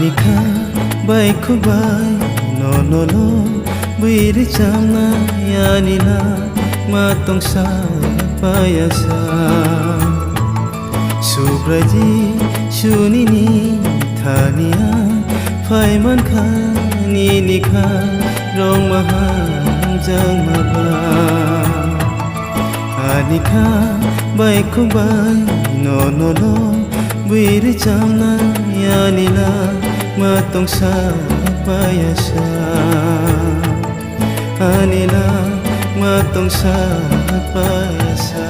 Anika bai kubai no no no biri chamna yanina matong sa payasa Subraji shunini thania phaiman khani nikha rong mahang jang maba Anika bai kubai no no no biri chamna yanina matong sa payasa Anila matong sa payasa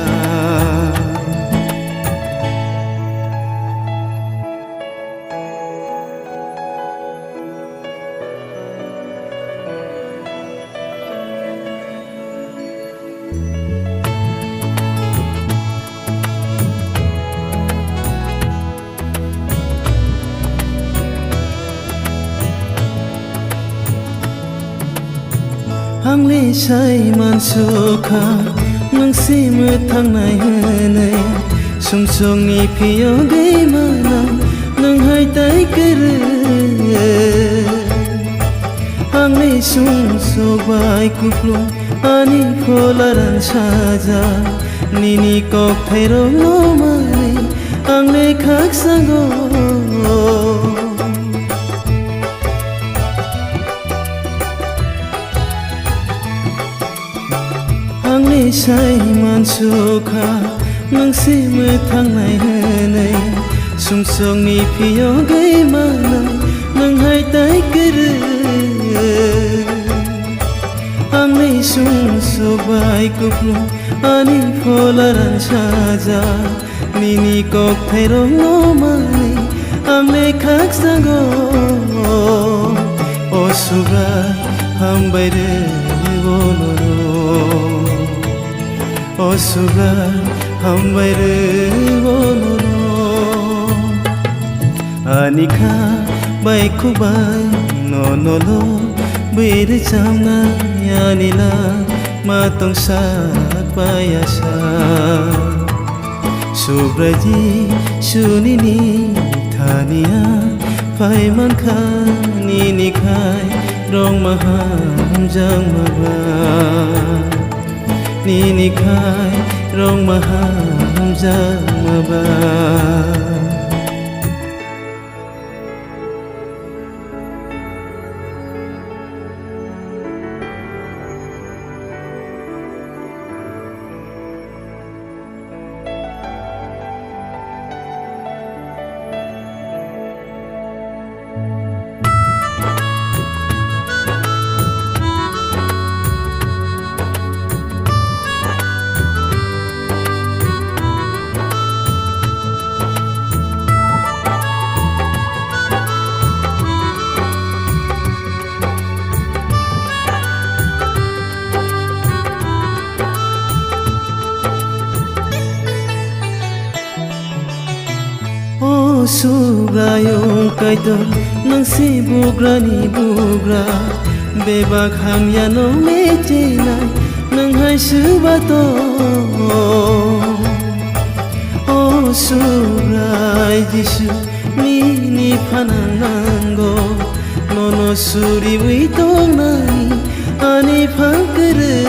Hang lê say man sukha nang si mơ thang này hơ này sung sung ni phiyo gây mà nang hai tay cơ rơ Hang lê sung so vai kuplu ani pholaran saja nini kok thay rong no mane hang lê khak sango Hang lê say man sukha nang si mơ thang này hơ này sung sung ni phiyo gây mà nang hai tay cơ rơ Hang lê sung so vai kuplu ani pholaran saja nini kok thay rong no mane hang lê khak sango o subra ham bai re bonoro O suga hambai re bonoro Anika bai kubai no no lo biri chamna yanila matong sa payasa Subraji shunini thania phaiman khani nikhai rong maham jang maba Nini khai rong maham jang maba Subra yung kaito nang si bugra ni bugra Bebak ham yano meche nang hai subato O subra jisu ni pananango Nono suri witong nani ani pangkere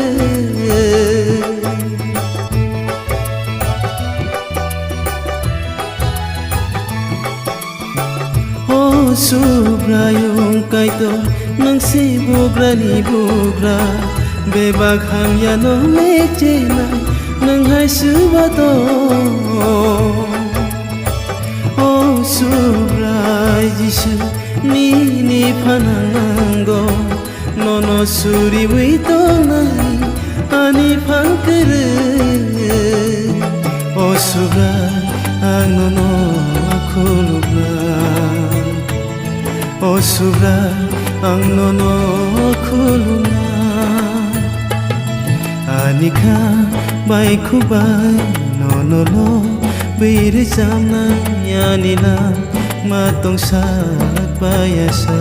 Subra yung kaito nang si bugra ni bugra Bebak ham yano meche nang hai subato O subra jisu ni pananango Nono suri witong nani ani pangkere O subra ang nono kulubna O subra ang nono kuluna Anika bai kubai no no lo biri chamna yanina matong sa payasa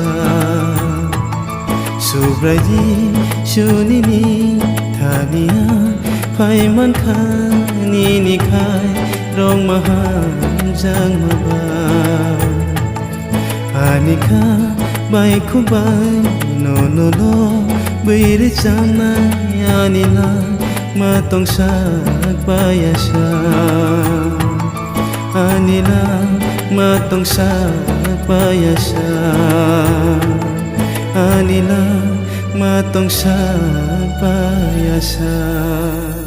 Subraji shunini thania phaiman khani nikhai rong maham jang maba Ani ka bai khu bai no no lo biri chana ani la ma tong sak bai asa ani la ma tong sak bai asa ani la ma tong sak bai asa